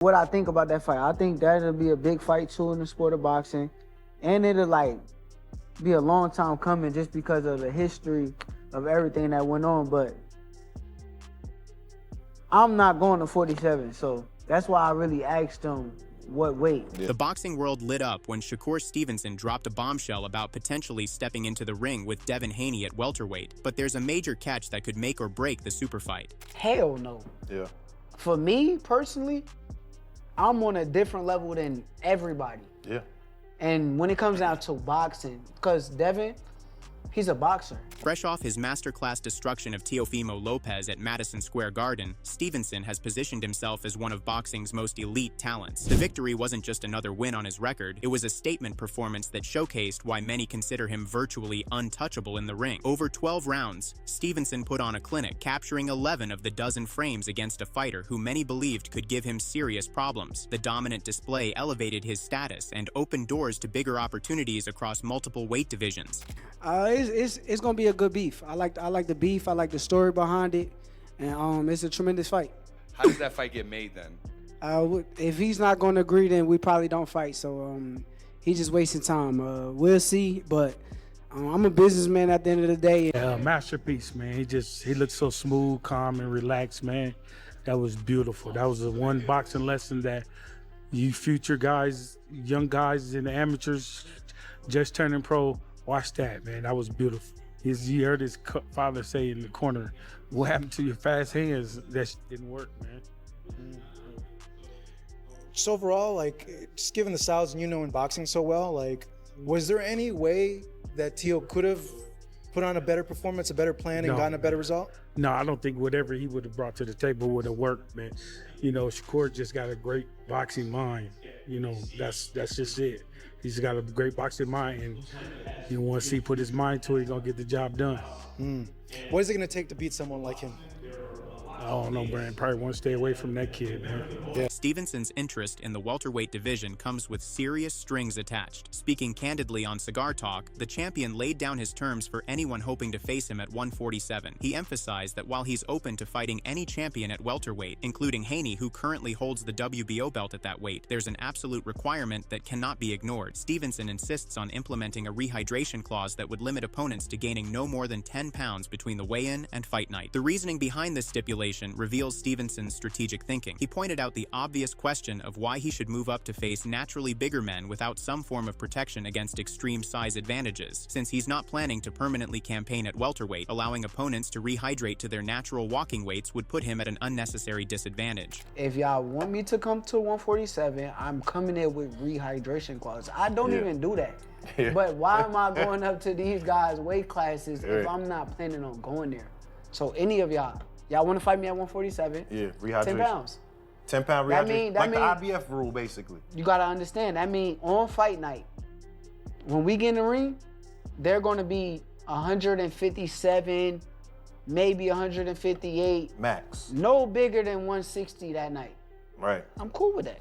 What I think about that fight, I think that'll be a big fight too in the sport of boxing. And it'll like be a long time coming just because of the history of everything that went on. But I'm not going to 47, so that's why I really asked him what weight. The boxing world lit up when Shakur Stevenson dropped a bombshell about potentially stepping into the ring with Devin Haney at welterweight. But there's a major catch that could make or break the super fight. Hell no. Yeah. For me, personally, I'm on a different level than everybody. Yeah. And when it comes down to boxing, because Devin, he's a boxer. Fresh off his masterclass destruction of Teofimo Lopez at Madison Square Garden, Stevenson has positioned himself as one of boxing's most elite talents. The victory wasn't just another win on his record, it was a statement performance that showcased why many consider him virtually untouchable in the ring. Over 12 rounds, Stevenson put on a clinic, capturing 11 of the dozen frames against a fighter who many believed could give him serious problems. The dominant display elevated his status and opened doors to bigger opportunities across multiple weight divisions. It's gonna be a good beef. I like the beef. I like the story behind it, and it's a tremendous fight. How does that fight get made then? If he's not gonna agree, then we probably don't fight. So he's just wasting time. We'll see, but I'm a businessman at the end of the day. Masterpiece, man. He looked so smooth, calm, and relaxed, man. That was beautiful. That was the one boxing lesson that you future guys, young guys and the amateurs just turning pro, watch that, man. That was beautiful. You heard his father say in the corner, what happened to your fast hands? That didn't work, man. Just overall, like, just given the styles and in boxing so well, like, was there any way that Teo could have put on a better performance, a better plan, and gotten a better result? No, I don't think whatever he would have brought to the table would have worked, man. Shakur just got a great boxing mind. That's just it. He's got a great boxing mind, and once he put his mind to it, he's gonna get the job done. What is it gonna take to beat someone like him? I don't know, Brian. Probably want to stay away from that kid, man. Yeah. Stevenson's interest in the welterweight division comes with serious strings attached. Speaking candidly on Cigar Talk, the champion laid down his terms for anyone hoping to face him at 147. He emphasized that while he's open to fighting any champion at welterweight, including Haney, who currently holds the WBO belt at that weight, there's an absolute requirement that cannot be ignored. Stevenson insists on implementing a rehydration clause that would limit opponents to gaining no more than 10 pounds between the weigh-in and fight night. The reasoning behind this stipulation reveals Stevenson's strategic thinking. He pointed out the obvious question of why he should move up to face naturally bigger men without some form of protection against extreme size advantages, since he's not planning to permanently campaign at welterweight. Allowing opponents to rehydrate to their natural walking weights would put him at an unnecessary disadvantage. If y'all want me to come to 147, I'm coming in with rehydration clause. I don't even do that. But why am I going up to these guys' weight classes if I'm not planning on going there? So any of y'all want to fight me at 147? Yeah, rehydration. 10 pounds. 10-pound rehydration. Like the IBF rule, basically. You got to understand, that means on fight night, when we get in the ring, they're going to be 157, maybe 158. Max. No bigger than 160 that night. Right. I'm cool with that.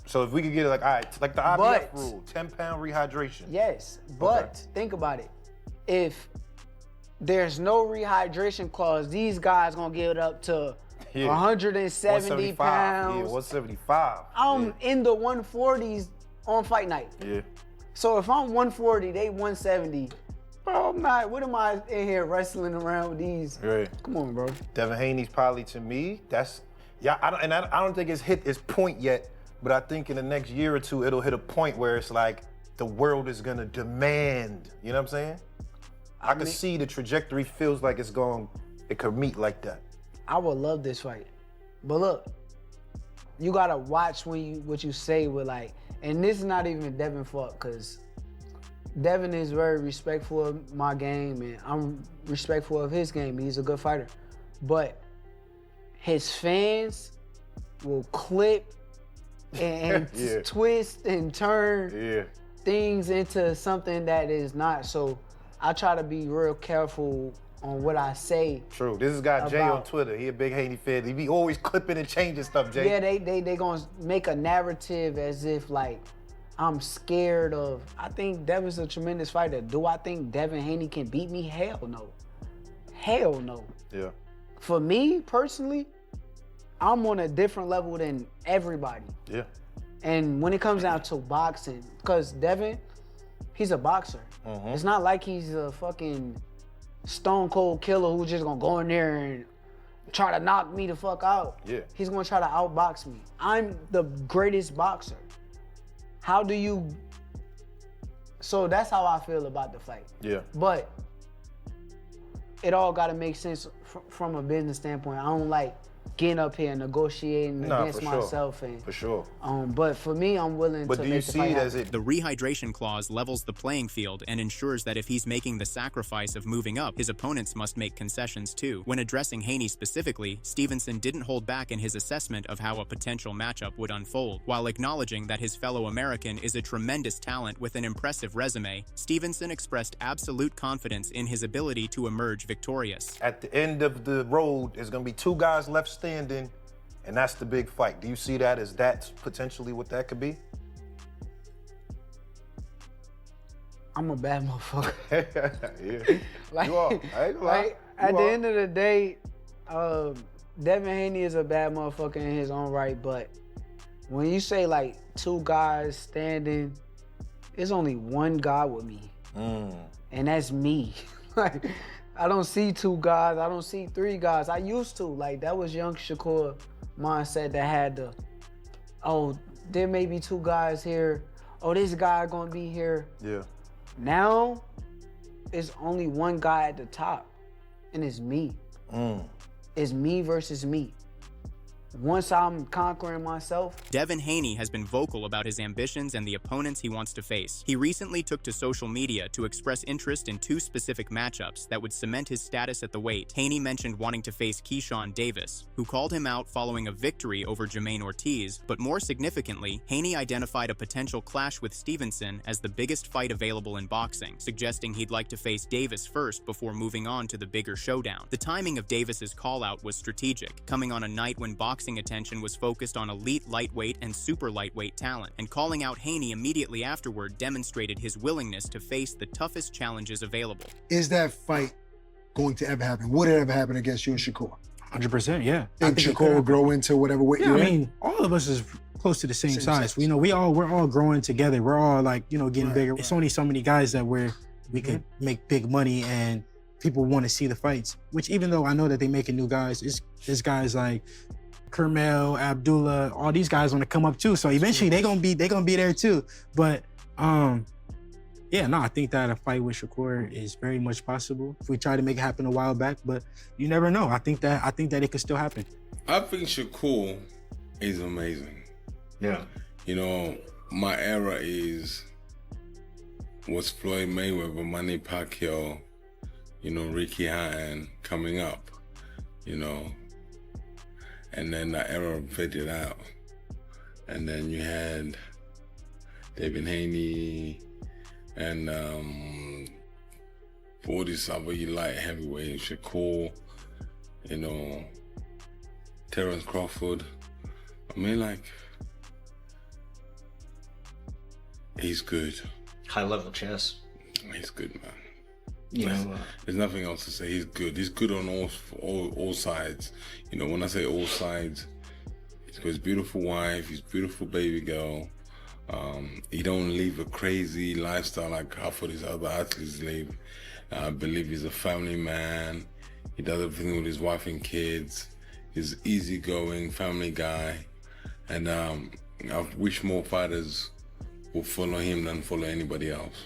So if we could get it like, all right, like the IBF rule, 10-pound rehydration. Yes, but think about it. If there's no rehydration clause, these guys gonna get it up to 170 pounds. Yeah, 175. I'm in the 140s on fight night. Yeah. So if I'm 140, they 170. Bro, what am I in here wrestling around with these? Right. Come on, bro. Devin Haney's probably, to me, I don't think it's hit its point yet, but I think in the next year or two, it'll hit a point where it's like the world is gonna demand, you know what I'm saying? I can see the trajectory feels like it could meet like that. I would love this fight. But look, you gotta watch what you say with and this is not even Devin fault, because Devin is very respectful of my game and I'm respectful of his game. He's a good fighter. But his fans will clip and twist and turn things into something that is not. So I try to be real careful on what I say. True. This is guy Jay on Twitter. He a big Haney fan. He be always clipping and changing stuff, Jay. Yeah, they gonna make a narrative as if I'm scared of. I think Devin's a tremendous fighter. Do I think Devin Haney can beat me? Hell no. Hell no. Yeah. For me personally, I'm on a different level than everybody. Yeah. And when it comes down to boxing, because Devin, he's a boxer. It's not like he's a fucking stone cold killer who's just gonna go in there and try to knock me the fuck out. Yeah. He's gonna try to outbox me. I'm the greatest boxer. How do you... So that's how I feel about the fight. Yeah. But it all gotta make sense from a business standpoint. I don't like getting up here and negotiating against myself. And, for sure. But for me, I'm willing But to do you make the see fight it as happen. it? The rehydration clause levels the playing field and ensures that if he's making the sacrifice of moving up, his opponents must make concessions too. When addressing Haney specifically, Stevenson didn't hold back in his assessment of how a potential matchup would unfold. While acknowledging that his fellow American is a tremendous talent with an impressive resume, Stevenson expressed absolute confidence in his ability to emerge victorious. At the end of the road, there's gonna be 2 guys left standing, and that's the big fight. Do you see that as that's potentially what that could be? I'm a bad motherfucker. Yeah. Like, You are. I ain't gonna lie. like, at You the are. end of the day, Devin Haney is a bad motherfucker in his own right, but when you say like 2 guys standing, it's only 1 guy with me, and that's me. Like, I don't see 2 guys, I don't see 3 guys. I used to, like, that was young Shakur mindset that had the, oh, there may be 2 guys here, oh, this guy gonna be here. Yeah. Now, it's only 1 guy at the top, and it's me. It's me versus me. Once I'm conquering myself. Devin Haney has been vocal about his ambitions and the opponents he wants to face. He recently took to social media to express interest in 2 specific matchups that would cement his status at the weight. Haney mentioned wanting to face Keyshawn Davis, who called him out following a victory over Jermaine Ortiz, but more significantly, Haney identified a potential clash with Stevenson as the biggest fight available in boxing, suggesting he'd like to face Davis first before moving on to the bigger showdown. The timing of Davis's call-out was strategic, coming on a night when boxing attention was focused on elite lightweight and super lightweight talent, and calling out Haney immediately afterward demonstrated his willingness to face the toughest challenges available. Is that fight going to ever happen? Would it ever happen against you and Shakur? 100%, yeah. Think Shakur will grow into whatever weight Yeah, you're I in? mean, all of us is close to the same size. size. You know, we're all growing together. We're all like, you know, getting bigger. It's only so many guys that we could make big money and people want to see the fights. Which even though I know that they making new guys, there's guys like Kermel, Abdullah, all these guys want to come up too. So eventually they gonna be there too. But yeah, no, I think that a fight with Shakur is very much possible. If we tried to make it happen a while back, but you never know. I think that it could still happen. I think Shakur is amazing. Yeah. You know, my era was Floyd Mayweather, Manny Pacquiao, you know, Ricky Hatton coming up, you know. And then that era faded out. And then you had Devin Haney and all these other light heavyweight, Shakur, you know, Terrence Crawford. I mean, like, he's good. High level chess. He's good, man. You know, there's nothing else to say. He's good. He's good on all sides. You know, when I say all sides, he's got his beautiful wife, his beautiful baby girl. He don't live a crazy lifestyle like half of these other athletes live. I believe he's a family man. He does everything with his wife and kids. He's easygoing, family guy. And I wish more fighters would follow him than follow anybody else.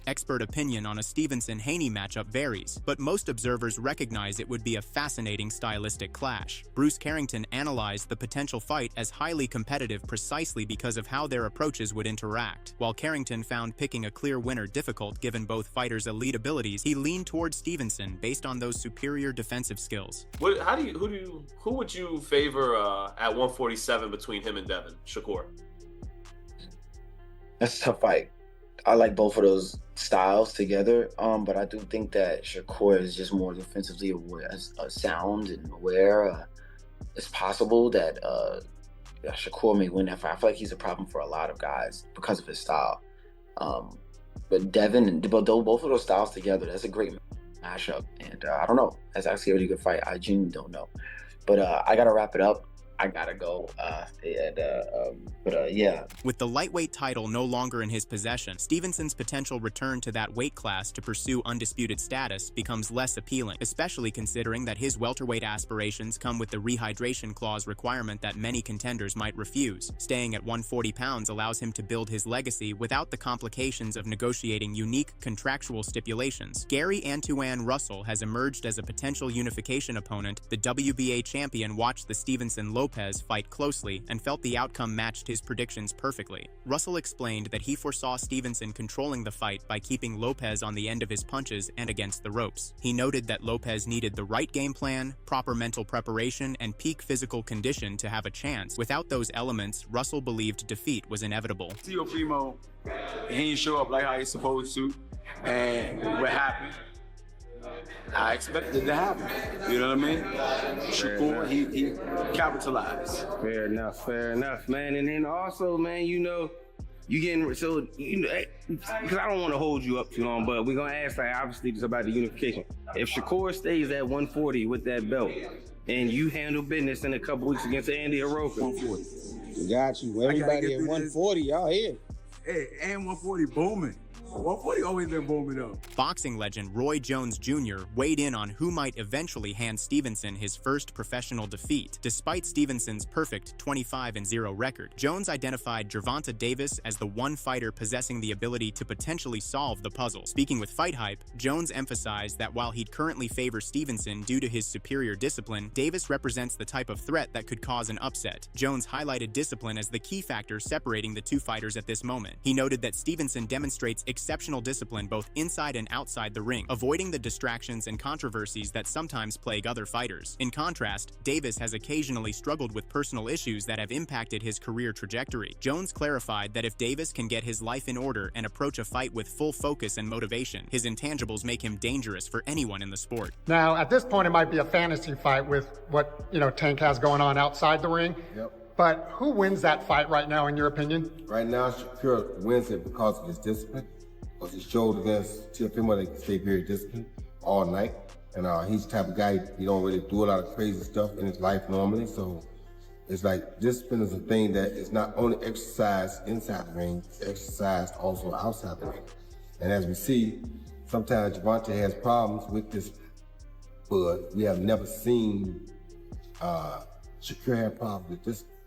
Expert opinion on a Stevenson-Haney matchup varies, but most observers recognize it would be a fascinating stylistic clash. Bruce Carrington analyzed the potential fight as highly competitive precisely because of how their approaches would interact. While Carrington found picking a clear winner difficult given both fighters' elite abilities, he leaned towards Stevenson based on those superior defensive skills. Who would you favor at 147 between him and Devin? Shakur. that's a tough fight. I like both of those styles together, but I do think that Shakur is just more defensively aware, sound and aware. It's possible that Shakur may win that fight. I feel like he's a problem for a lot of guys because of his style. But Devin and both of those styles together, that's a great mashup. And I don't know. That's actually a really good fight. I genuinely don't know. But I gotta wrap it up. I gotta go. Yeah. With the lightweight title no longer in his possession, Stevenson's potential return to that weight class to pursue undisputed status becomes less appealing, especially considering that his welterweight aspirations come with the rehydration clause requirement that many contenders might refuse. Staying at 140 pounds allows him to build his legacy without the complications of negotiating unique contractual stipulations. Gary Antoine Russell has emerged as a potential unification opponent. The WBA champion watched the Stevenson-Lopez fight closely and felt the outcome matched his predictions perfectly. Russell explained that he foresaw Stevenson controlling the fight by keeping Lopez on the end of his punches and against the ropes. He noted that Lopez needed the right game plan, proper mental preparation, and peak physical condition to have a chance. Without those elements, Russell believed defeat was inevitable. Teofimo, he didn't show up like how he's supposed to, and what happened? I expected it to happen. You know what I mean? Shakur, he capitalized. Fair enough, man. And then also, man, you know, you getting so because I don't want to hold you up too long, but we're gonna ask, like, obviously, it's about the unification. If Shakur stays at 140 with that belt, and you handle business in a couple weeks against Andy Hiroka, 140. Got you. Everybody at 140, y'all here. Hey, and 140 booming. 140 always been booming up. Boxing legend Roy Jones Jr. weighed in on who might eventually hand Stevenson his first professional defeat. Despite Stevenson's perfect 25-0 record, Jones identified Gervonta Davis as the one fighter possessing the ability to potentially solve the puzzle. Speaking with Fight Hype, Jones emphasized that while he'd currently favor Stevenson due to his superior discipline, Davis represents the type of threat that could cause an upset. Jones highlighted discipline as the key factor separating the two fighters at this moment. He noted that Stevenson demonstrates exceptional discipline both inside and outside the ring, avoiding the distractions and controversies that sometimes plague other fighters. In contrast, Davis has occasionally struggled with personal issues that have impacted his career trajectory. Jones clarified that if Davis can get his life in order and approach a fight with full focus and motivation, his intangibles make him dangerous for anyone in the sport. Now, at this point, it might be a fantasy fight with what, Tank has going on outside the ring. Yep. But who wins that fight right now, in your opinion? Right now, Shakur wins it because of his discipline. Because he showed against Teofimo that he can stay very disciplined all night. And he's the type of guy, he don't really do a lot of crazy stuff in his life normally. So it's like discipline is a thing that is not only exercised inside the ring, it's exercised also outside the ring. And as we see, sometimes Gervonta has problems with discipline, but we have never seen Shakur have problems with discipline.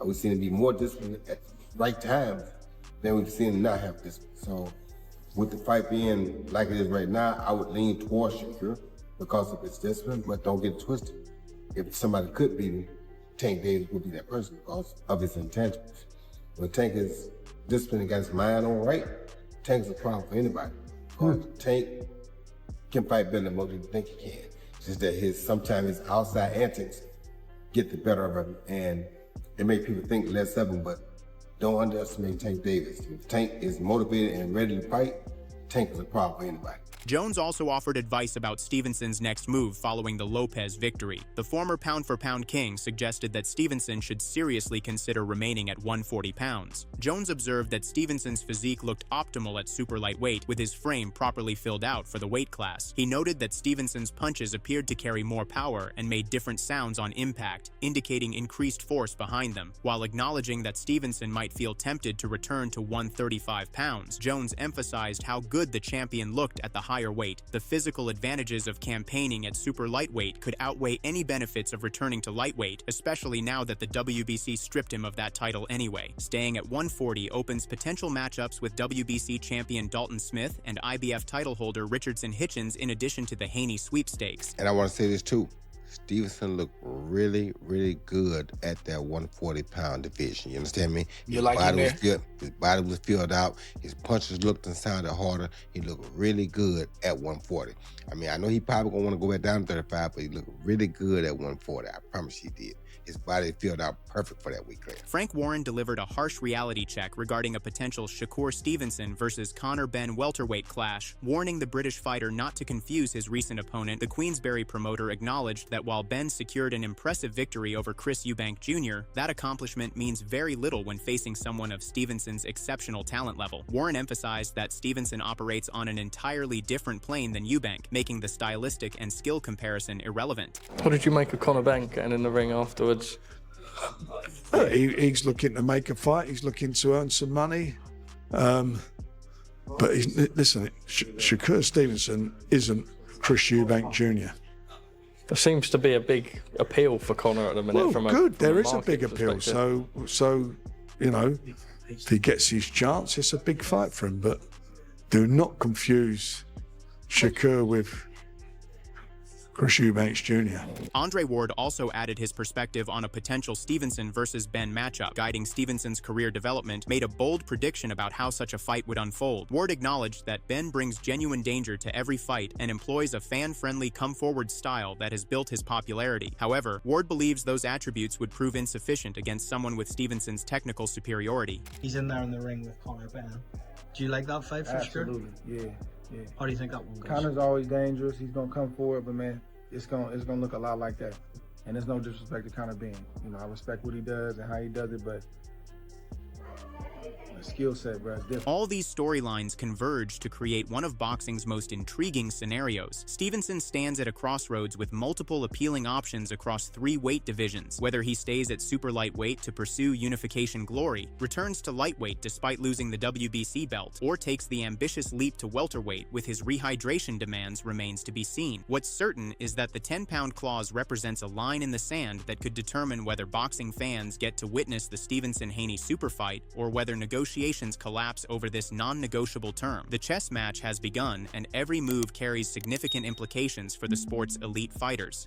We've seen him be more disciplined at the right times than we've seen him not have discipline. So with the fight being like it is right now, I would lean towards Shakur because of his discipline, but don't get it twisted. If somebody could beat him, Tank Davis would be that person because of his intangibles. When Tank is disciplined and got his mind on right, Tank's a problem for anybody. Because Tank can fight better than most people think he can. It's just that sometimes his outside antics get the better of him, and it makes people think less of him, but don't underestimate Tank Davis. If Tank is motivated and ready to fight, Tank is a problem for anybody. Jones also offered advice about Stevenson's next move following the Lopez victory. The former pound-for-pound king suggested that Stevenson should seriously consider remaining at 140 pounds. Jones observed that Stevenson's physique looked optimal at super lightweight, with his frame properly filled out for the weight class. He noted that Stevenson's punches appeared to carry more power and made different sounds on impact, indicating increased force behind them. While acknowledging that Stevenson might feel tempted to return to 135 pounds, Jones emphasized how good the champion looked at the higher weight. The physical advantages of campaigning at super lightweight could outweigh any benefits of returning to lightweight, especially now that the WBC stripped him of that title anyway. Staying at 140 opens potential matchups with WBC champion Dalton Smith and IBF title holder Richardson Hitchens, in addition to the Haney sweepstakes. And I want to say this too. Stevenson looked really, really good at that 140-pound division. You understand me? You like him there? His body was filled out. His punches looked and sounded harder. He looked really good at 140. I mean, I know he probably gonna want to go back down to 35, but he looked really good at 140. I promise he did. his body filled out perfect for that weight class. Frank Warren delivered a harsh reality check regarding a potential Shakur Stevenson versus Conor Benn welterweight clash, warning the British fighter not to confuse his recent opponent. The Queensberry promoter acknowledged that while Benn secured an impressive victory over Chris Eubank Jr., that accomplishment means very little when facing someone of Stevenson's exceptional talent level. Warren emphasized that Stevenson operates on an entirely different plane than Eubank, making the stylistic and skill comparison irrelevant. What did you make of Conor Benn getting in the ring afterwards? He's looking to make a fight. He's looking to earn some money. But listen, Shakur Stevenson isn't Chris Eubank Jr. There seems to be a big appeal for Conor at the minute. Well, there is a big appeal. So you know, if he gets his chance, it's a big fight for him. But do not confuse Shakur with Chris Eubanks Jr. Andre Ward also added his perspective on a potential Stevenson versus Benn matchup, guiding Stevenson's career development, made a bold prediction about how such a fight would unfold. Ward acknowledged that Benn brings genuine danger to every fight and employs a fan-friendly come-forward style that has built his popularity. However, Ward believes those attributes would prove insufficient against someone with Stevenson's technical superiority. He's in there in the ring with Conor Benn. Do you like that fight for sure? Absolutely, yeah. How do you think that one goes? Conor's always dangerous. He's gonna come forward, but man, it's gonna look a lot like that. And there's no disrespect to Conor Benn. You know, I respect what he does and how he does it, but the skill set, bro, is different. All these storylines converge to create one of boxing's most intriguing scenarios. Stevenson stands at a crossroads with multiple appealing options across 3 weight divisions. Whether he stays at super lightweight to pursue unification glory, returns to lightweight despite losing the WBC belt, or takes the ambitious leap to welterweight with his rehydration demands remains to be seen. What's certain is that the 10-pound clause represents a line in the sand that could determine whether boxing fans get to witness the Stevenson-Haney super fight or whether negotiations collapse over this non-negotiable term. The chess match has begun, and every move carries significant implications for the sport's elite fighters.